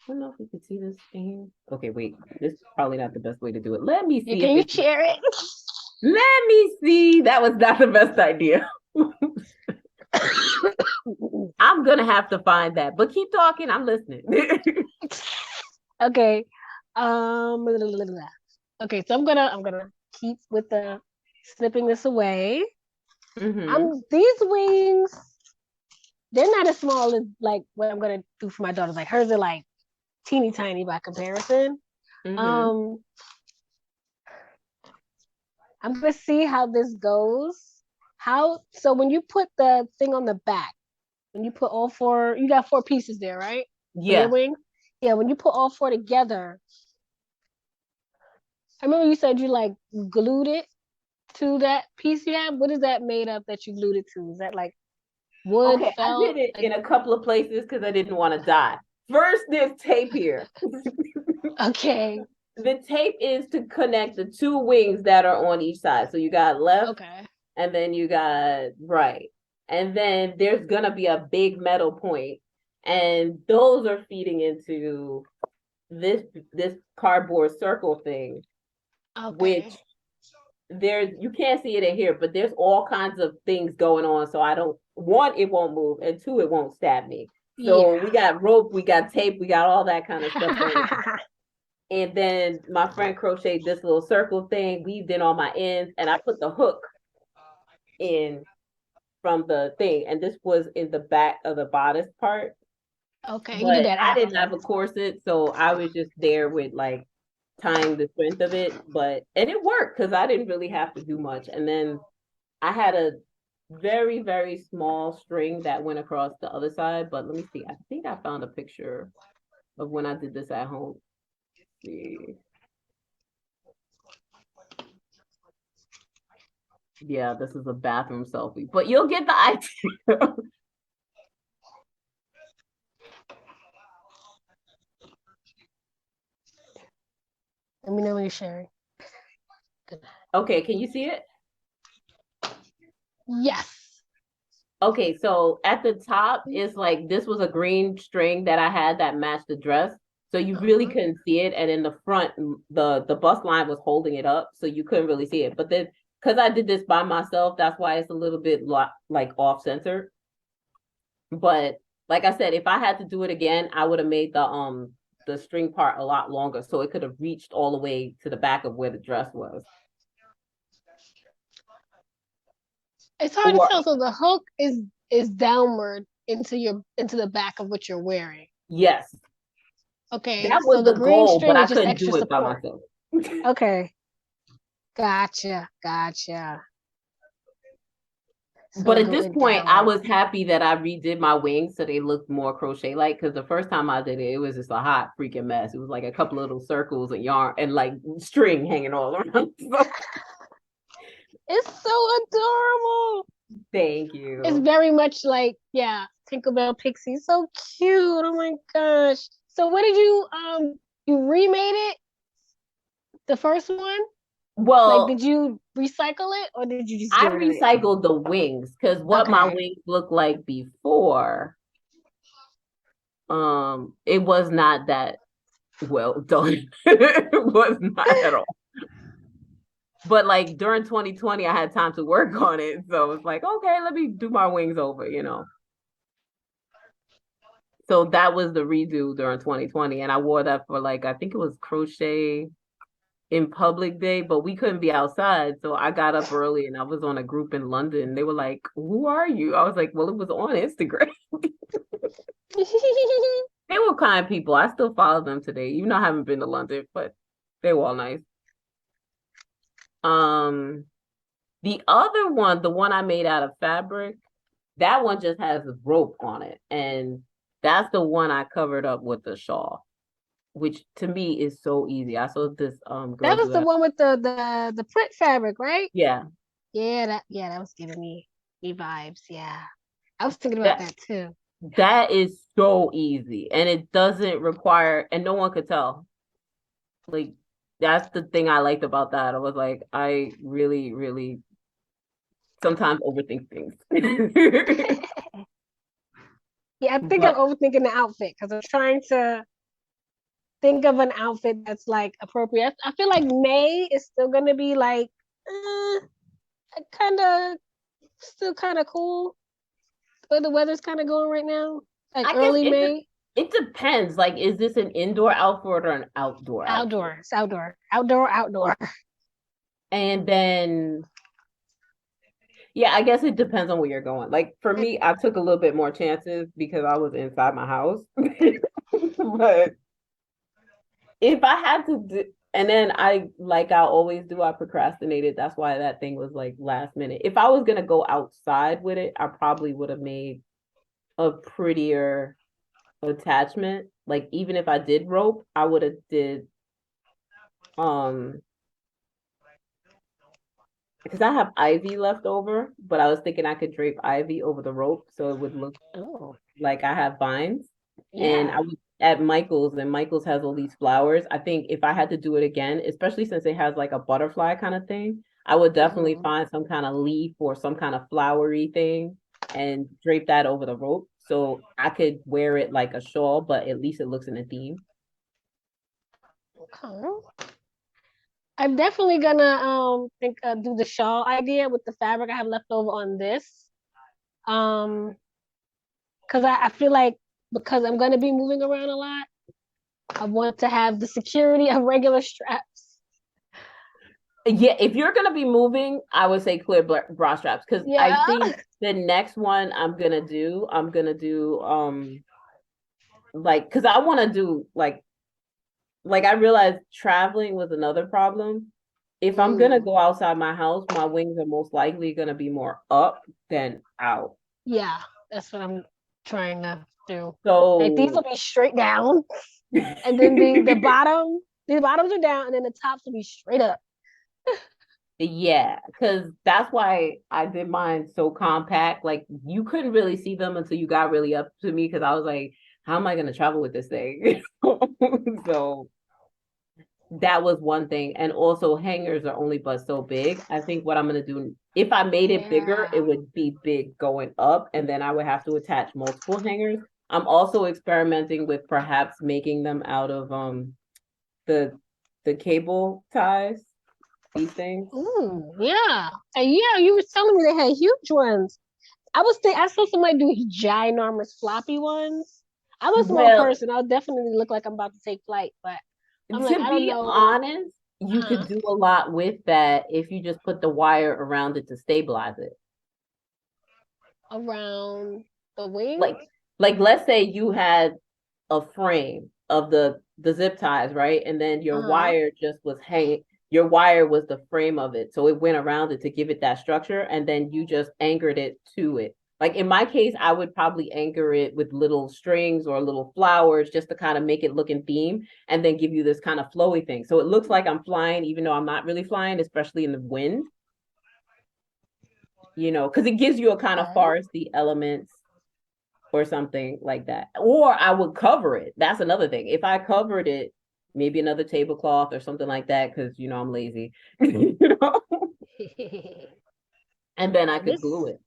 don't know if you can see this thing. Okay, wait. This is probably not the best way to do it. Let me Yeah, see if can you it. share it? Let me see. That was not the best idea. I'm gonna have to find that. But keep talking. I'm listening. Okay. Blah, blah, blah. Okay, so I'm gonna keep with the snipping this away. hmm These wings, they're not as small as like what I'm gonna do for my daughters. Like hers are like teeny tiny by comparison. hmm Um, I'm gonna see how this goes. How so when you put the thing on the back, when you put all four, you got four pieces there, right? For your Yeah. wing? Yeah, when you put all four together, I remember you said you like glued it to that piece you have. What is that made of that you glued it to? Is that like wood, Okay, I did felt? it Like in a couple of places because I didn't want to die. First, there's tape here. okay, The tape is to connect the two wings that are on each side. So you got left okay, and then you got right. And then there's gonna be a big metal point, and those are feeding into this cardboard circle thing, which okay. there's you can't see it in here, but there's all kinds of things going on. So I don't one, it won't move, and two, it won't stab me. So Yeah. we got rope, we got tape, we got all that kind of stuff going on. And then my friend crocheted this little circle thing, weaved in all my ends, and I put the hook in from the thing. And this was in the back of the bodice part. Okay, you did But that I didn't after. have a corset, so I was just there with like tying the strength of it. But and it worked because I didn't really have to do much. And then I had a very, very small string that went across the other side. But let me see. I think I found a picture of when I did this at home. Let's see. Yeah, this is a bathroom selfie, but you'll get the idea. Let me know when you're sharing. Okay, can you see it? Yes. Okay, so at the top is like this was a green string that I had that matched the dress. So you really Uh-huh. couldn't see it. And in the front, the bust line was holding it up, so you couldn't really see it. But then because I did this by myself, that's why it's a little bit like off center. But like I said, if I had to do it again, I would have made the string part a lot longer so it could have reached all the way to the back of where the dress was. It's hard to Or tell. So the hook is downward into the back of what you're wearing. yes, Okay, that so was the the green goal, but string I is just couldn't extra do it by support. myself. Okay, gotcha. But So at go this it point, I downward. was happy that I redid my wings so they looked more crochet like. Because the first time I did it, it was just a hot freaking mess. It was like a couple of little circles and yarn and like string hanging all around. So It's so adorable. thank It's you. very much like, yeah, Tinkerbell Pixie. So cute. Oh my gosh. So what did you remade it? The first one? Like Well, did you recycle it or did you just I get rid of it? recycled the wings because what my Okay. wings looked like before, it was not that well done. It was not at all. But like during 2020, I had time to work on it. So it's like, okay, let me do my wings over. So that was the redo during 2020. And I wore that for like, I think it was crochet in public day, but we couldn't be outside. So I got up early and I was on a group in London. They were like, who are you? I was like, well, it was on Instagram. They were kind people. I still follow them today, even though I haven't been to London, but they were all nice. Um, the other one, the one I made out of fabric, that one just has a rope on it. And that's the one I covered up with the shawl, which to me is so easy. I saw this That girl do was the that. one with the print fabric, right? Yeah. Yeah, that was giving me vibes. Yeah. I was thinking about That that too. that is so easy. And it doesn't require and no one could tell. Like that's the thing I liked about that. I was like, I really, really sometimes overthink things. Yeah, I think I'm But overthinking the outfit because I'm trying to think of an outfit that's like appropriate. I feel like May is still gonna be like kind of still kind of cool, but the weather's kind of going right now, like I guess early May. it depends. Like, is this an indoor outfit or an outdoor outfit? Outdoor. And then, yeah, I guess it depends on where you're going. Like for me, I took a little bit more chances because I was inside my house. But if I had to do, and then like I always do, I procrastinated. That's why that thing was like last minute. If I was gonna go outside with it, I probably would have made a prettier attachment. Like even if I did rope, I would have did um because I have ivy left over, but I was thinking I could drape ivy over the rope so it would look like I have vines. And I was at Michael's, and Michael's has all these flowers. I think if I had to do it again, especially since it has like a butterfly kind of thing, I would definitely find some kind of leaf or some kind of flowery thing and drape that over the rope so I could wear it like a shawl, but at least it looks in a theme. Okay. I'm definitely gonna do the shawl idea with the fabric I have left over on this. Because I feel like because I'm gonna be moving around a lot, I want to have the security of regular straps. Yeah, if you're gonna be moving, I would say clear bra straps because I think the next one I'm gonna do like because I want to do like I realized traveling was another problem. If I'm gonna go outside my house, my wings are most likely gonna be more up than out. Yeah, that's what I'm trying to do. So like these will be straight down, and then the bottoms are down, and then the tops will be straight up. yeah, because that's why I did mine so compact. Like you couldn't really see them until you got really up to me because I was like, how am I gonna travel with this thing? So that was one thing. And also hangers are only but so big. I think what I'm gonna do if I made it bigger, it would be big going up, and then I would have to attach multiple hangers. I'm also experimenting with perhaps making them out of the cable ties, these things. Ooh, yeah. And yeah, you were telling me they had huge ones. I saw somebody do ginormous floppy ones. I'm a small person. I'll definitely look like I'm about to take flight, but I'm like, I don't know. Honest, you could do a lot with that if you just put the wire around it to stabilize it. Around the wing? Like let's say you had a frame of the zip ties, right? And then your wire just was hanging. Your wire was the frame of it. So it went around it to give it that structure. And then you just anchored it to it. Like in my case, I would probably anchor it with little strings or little flowers just to kind of make it look in theme and then give you this kind of flowy thing. So it looks like I'm flying, even though I'm not really flying, especially in the wind. You know, because it gives you a kind of foresty elements or something like that. Or I would cover it. That's another thing. If I covered it, maybe another tablecloth or something like that, because you know I'm lazy. You know? And then I could glue it.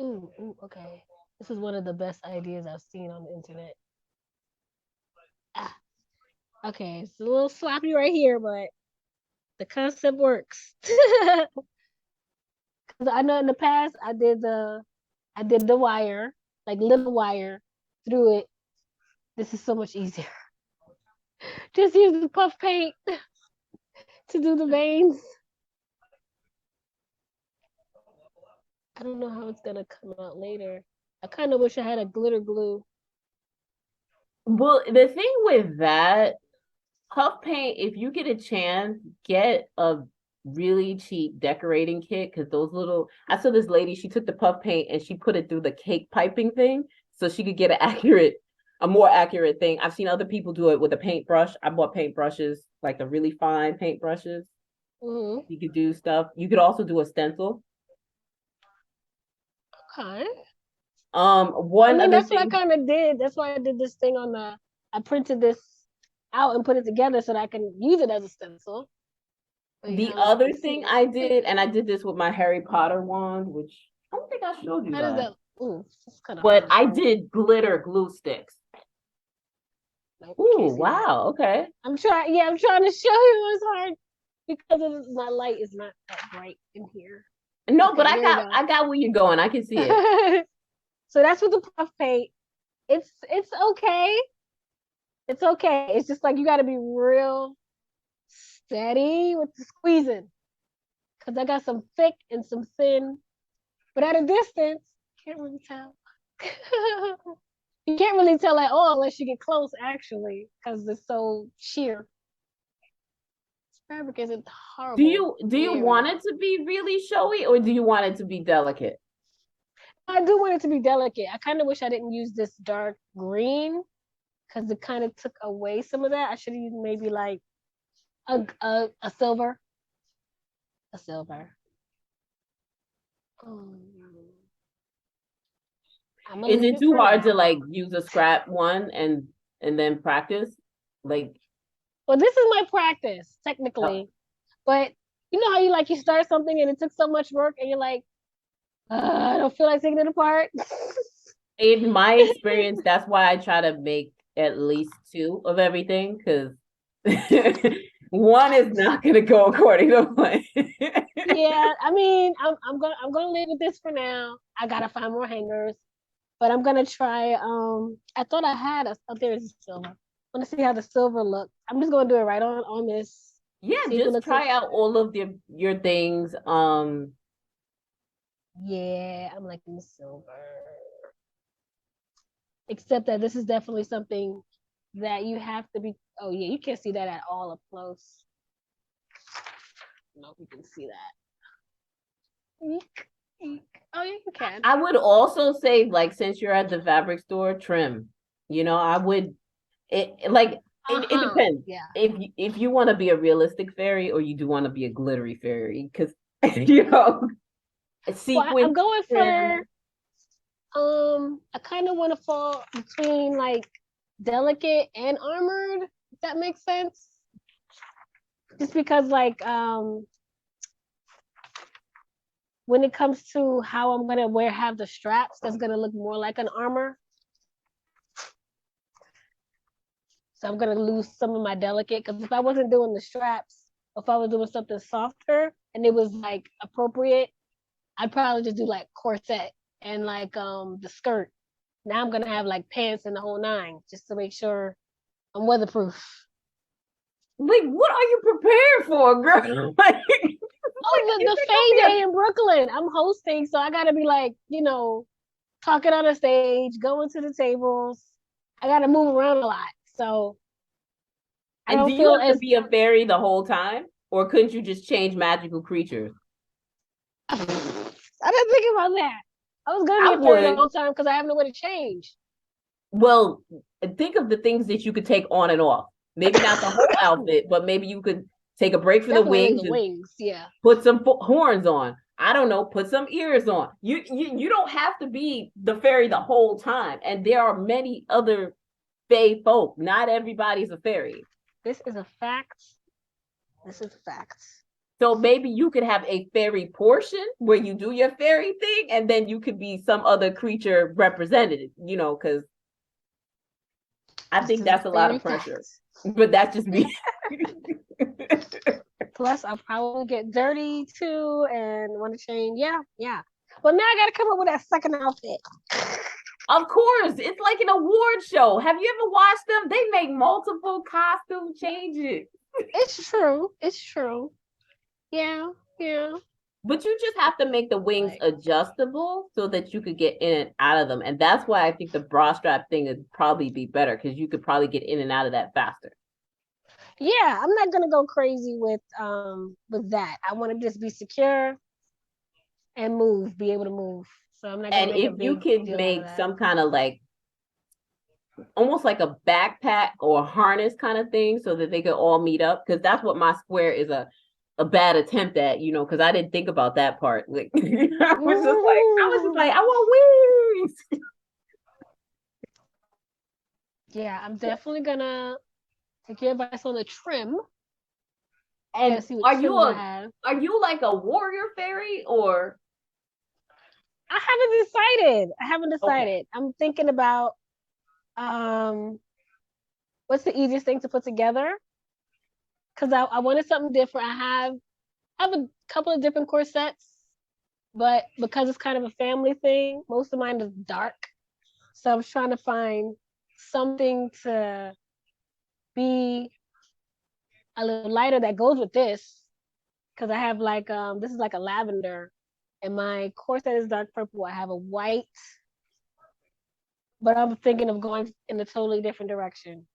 Ooh, okay. This is one of the best ideas I've seen on the internet. Okay, it's a little sloppy right here, but the concept works. Because I know in the past I did the wire, like little wire through it. This is so much easier. Just use the puff paint to do the veins. I don't know how it's gonna come out later. I kind of wish I had a glitter glue. Well, the thing with that, puff paint, if you get a chance, get a really cheap decorating kit because those little I saw this lady, she took the puff paint and she put it through the cake piping thing so she could get a more accurate thing. I've seen other people do it with a paintbrush. I bought paintbrushes, like the really fine paintbrushes. You could do stuff. You could also do a stencil. Okay. One other that's thing, what I kind of did. That's why I did this thing I printed this out and put it together so that I can use it as a stencil. The other thing I did, and I did this with my Harry Potter wand, which I don't think I showed you that. Ooh, but I did glitter glue sticks. Nope, can't Ooh, see that. wow. Okay. I'm trying. Yeah, I'm trying to show you. It's hard because my light is not that bright in here. No, but Okay, there you I got where you're going. I can see it. go. So that's with the puff paint. It's okay. It's okay. It's just like you got to be real steady with the squeezing because I got some thick and some thin, but at a distance, can't really tell. You can't really tell at all unless you get close, actually, because it's so sheer. This fabric isn't horrible. Do you There we want go. it to be really showy or do you want it to be delicate? I do want it to be delicate. I kind of wish I didn't use this dark green because it kind of took away some of that. I should have used maybe like a silver. A silver. Um, I'm gonna Is leave it it too for hard to now. like use a scrap one and then practice? Like, Well, this is my practice, uh, technically. But you know how you start something and it took so much work and you're like, I don't feel like taking it apart. in my experience, that's why I try to make at least two of everything because one is not going to go according to plan. Yeah, I mean, I'm gonna leave with this for now. I gotta find more hangers, but I'm gonna try. I thought I had a. Oh, there's silver. I want to see how the silver looks. I'm just gonna do it right on this. Yeah, See if it just looks. try out all of your things. Yeah, I'm liking the silver. Except that this is definitely something that you have to be. Oh yeah, you can't see that at all up close. No, you can see that. Eek, eek. Oh yeah, you can. I would also say, like, since you're at the fabric store, trim. You know, I would it Uh-huh. depends. Yeah. If you want to be a realistic fairy or you do want to be a glittery fairy, because you know, Well, I'm sequins going trim. for I kind of want to fall between like delicate and armored, if that makes sense. Just because like when it comes to how I'm gonna have the straps, that's gonna look more like an armor. So I'm gonna lose some of my delicate because if I wasn't doing the straps, if I was doing something softer and it was like appropriate, I'd probably just do like corset and like the skirt. Now I'm gonna have like pants and the whole nine just to make sure I'm weatherproof. Like, what are you prepared for, girl? Like, Oh, is the it Fae gonna be Day in Brooklyn. I'm hosting, so I gotta be like, talking on the stage, going to the tables. I gotta move around a lot. So I and do don't you feel have to as be a fairy the whole time, or couldn't you just change magical creatures? I didn't think about that. I was gonna be I a fairy the would. whole time because I have no way to change. Well, think of the things that you could take on and off. Maybe not the whole outfit, but maybe you could take a break from the Definitely wings the and wings, yeah. put some horns on. I don't know, put some ears on. You don't have to be the fairy the whole time. And there are many other fae folk. Not everybody's a fairy. This is a fact. This is a fact. So maybe you could have a fairy portion where you do your fairy thing, and then you could be some other creature represented, you know, because I This think is a that's a lot very of fact. pressure. But that's just me. Plus, I'll probably get dirty too and want to change. Yeah, yeah. Well, now I got to come up with that second outfit. Of course, it's like an award show. Have you ever watched them? They make multiple costume changes. It's true. It's true. Yeah, yeah. But you just have to make the wings Like, adjustable so that you could get in and out of them. And that's why I think the bra strap thing would probably be better because you could probably get in and out of that faster. yeah, I'm not gonna go crazy with that. I want to just be secure and move, be able to move. So I'm not gonna And make a if you big could deal out of make that. some kind of like almost like a backpack or a harness kind of thing so that they could all meet up, because that's what my square is a bad attempt at, you know, because I didn't think about that part. Like I was just like, I want wings. Yeah, I'm definitely gonna take your advice on the trim. And Gotta see what trims I have. are you like a warrior fairy or I haven't decided. I haven't okay? decided. I'm thinking about um what's the easiest thing to put together? Because I wanted something different. I have a couple of different corsets, but because it's kind of a family thing, most of mine is dark. So I was trying to find something to be a little lighter that goes with this. Because I have like this is like a lavender, and my corset is dark purple. I have a white, but I'm thinking of going in a totally different direction.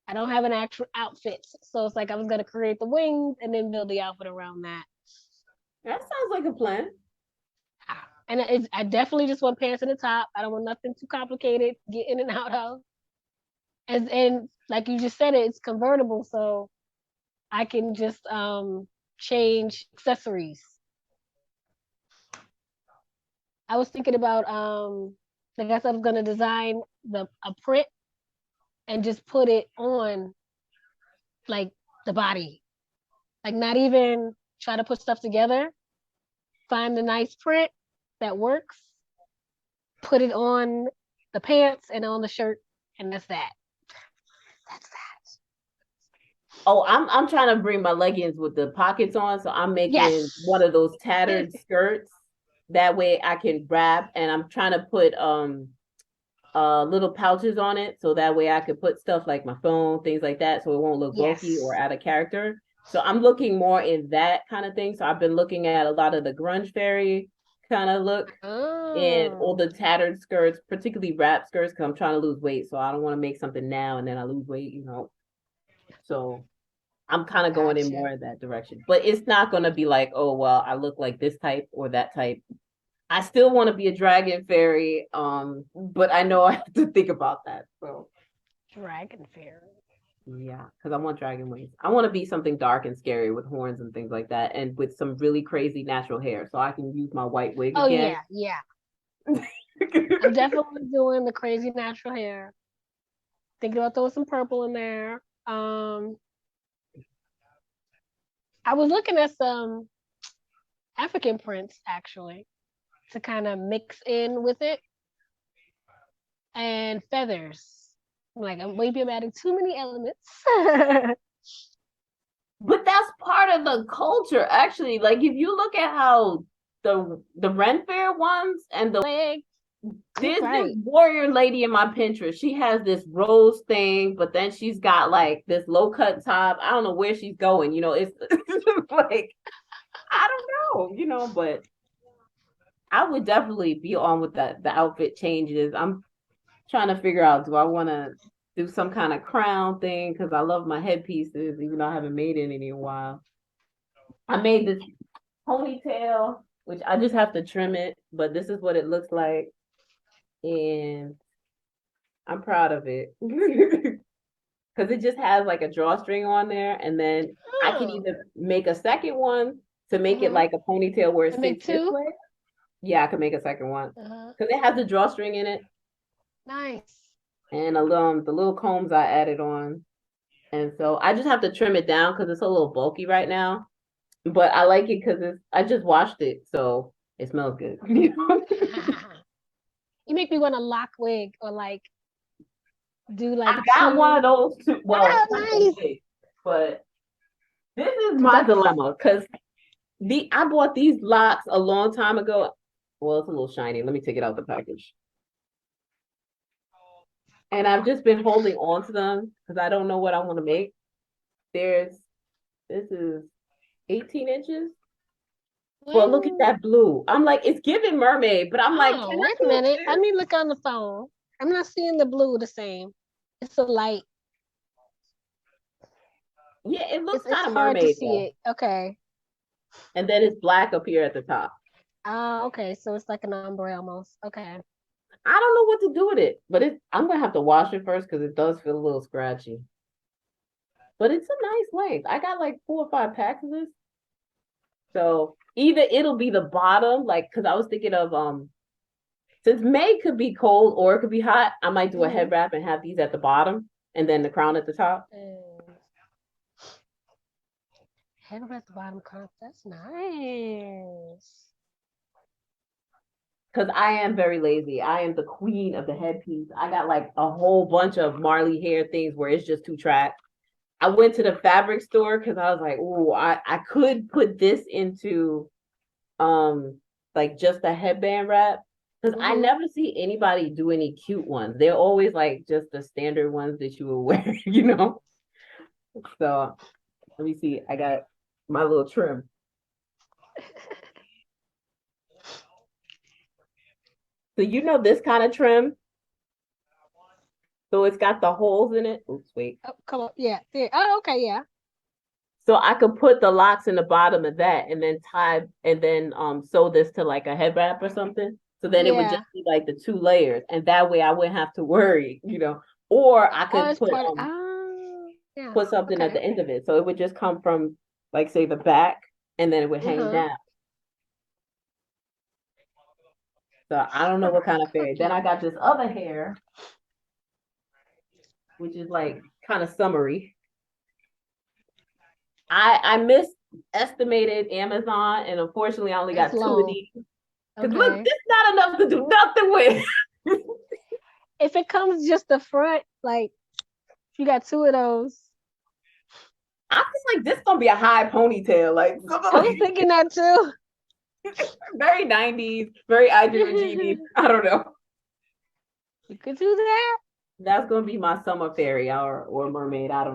I don't have an actual outfit, so it's like I was gonna create the wings and then build the outfit around that. That sounds like a plan. And I definitely just want pants in the top. I don't want nothing too complicated to get in and out of. And like you just said, it's convertible, so I can just change accessories. I was thinking about I guess I was gonna design a print and just put it on like the body. Like not even try to put stuff together. Find the nice print that works, put it on the pants and on the shirt, and that's that. That's that. Oh, I'm trying to bring my leggings with the pockets on, so I'm making Yes. one of those tattered skirts. That way I can grab, and I'm trying to put little pouches on it, so that way I could put stuff like my phone, things like that, so it won't look bulky or Yes. out of character. So I'm looking more in that kind of thing. So I've been looking at a lot of the grunge fairy kind of look and all Oh, the tattered skirts, particularly wrap skirts, because I'm trying to lose weight. So I don't want to make something now and then I lose weight, you know. So I'm kind of going in gotcha. more in that direction. But it's not going to be like, oh, well, I look like this type or that type. I still want to be a dragon fairy, but I know I have to think about that. So Dragon fairy. yeah, because I want dragon wings. I want to be something dark and scary with horns and things like that, and with some really crazy natural hair, so I can use my white wig Oh again. yeah, yeah. I'm definitely doing the crazy natural hair. Thinking about throwing some purple in there. I was looking at some African prints actually to kind of mix in with it and feathers. Maybe I'm adding too many elements. But that's part of the culture, actually. Like if you look at how the Ren Fair ones and the Leg. You're there's this right. warrior lady in my Pinterest. She has this rose thing, but then she's got like this low cut top. I don't know where she's going. You know, it's just like I don't know. You know, but I would definitely be on with that. The outfit changes. I'm trying to figure out, do I want to do some kind of crown thing? Because I love my headpieces, even though I haven't made any in a while. I made this ponytail, which I just have to trim it, but this is what it looks like. And I'm proud of it. Because it just has like a drawstring on there. And then I can Oh. either make a second one to make it Uh-huh. like a ponytail where it I make sits this two. way. Yeah, I can make a second one. Uh-huh. Because it has a drawstring in it. Nice. And the little combs I added on. And so I just have to trim it down because it's a little bulky right now. But I like it because I just washed it, so it smells good. You make me want a lock wig or like do like I got one of two. those too. Well, Ah, it's not so nice. big, but this is Cause my that's dilemma because I bought these locks a long time ago. Well, it's a little shiny. Let me take it out the package. And I've just been holding on to them because I don't know what I want to make. There's this is 18 inches. Well, look at Ooh. that blue. I'm like, it's giving mermaid, but I'm like, Oh, can I wait a do minute. Let this? me look on the phone. I'm not seeing the blue the same. It's a light. Yeah, it looks It's kind of hard to mermaid see though. it. Okay. And then it's black up here at the top. Okay. So it's like an ombre almost. Okay. I don't know what to do with it, but I'm gonna have to wash it first because it does feel a little scratchy. But it's a nice length. I got like 4 or 5 packs of this. So either it'll be the bottom, like because I was thinking of since May could be cold or it could be hot, I might do a Mm-hmm. head wrap and have these at the bottom and then the crown at the top. Head at the bottom cup. That's nice. because I am very lazy. I am the queen of the headpiece. I got like a whole bunch of Marley hair things where it's just two tracks. I went to the fabric store because I was like, oh, I could put this into like just a headband wrap. Because I never see anybody do any cute ones. They're always like just the standard ones that you will wear, you know? So let me see. I got my little trim. So you know this kind of trim. So it's got the holes in it. Oops, wait. Oh, come on. Yeah. There. Oh, okay. Yeah. So I could put the locks in the bottom of that and then tie and then sew this to like a head wrap or something. So then it would Yeah. just be like the two layers. And that way I wouldn't have to worry, you know. Or I Oh, could it's put part of. Oh, yeah. put something at Okay. the end of it. So it would just come from like say the back and then it would hang Uh-huh. down. So I don't know what kind of fairy. Then I Cookie. got this other hair, which is like kind of summery. I misestimated Amazon and unfortunately I only It's got two of long. these. Because look, Okay. this is not enough to do nothing with. If it comes just the front, like you got two of those. I feel like this gonna be a high ponytail, like I was thinking that too. very 90s, very Idris Reggie. I don't know. You could do that. That's gonna be my summer fairy or mermaid. I don't know.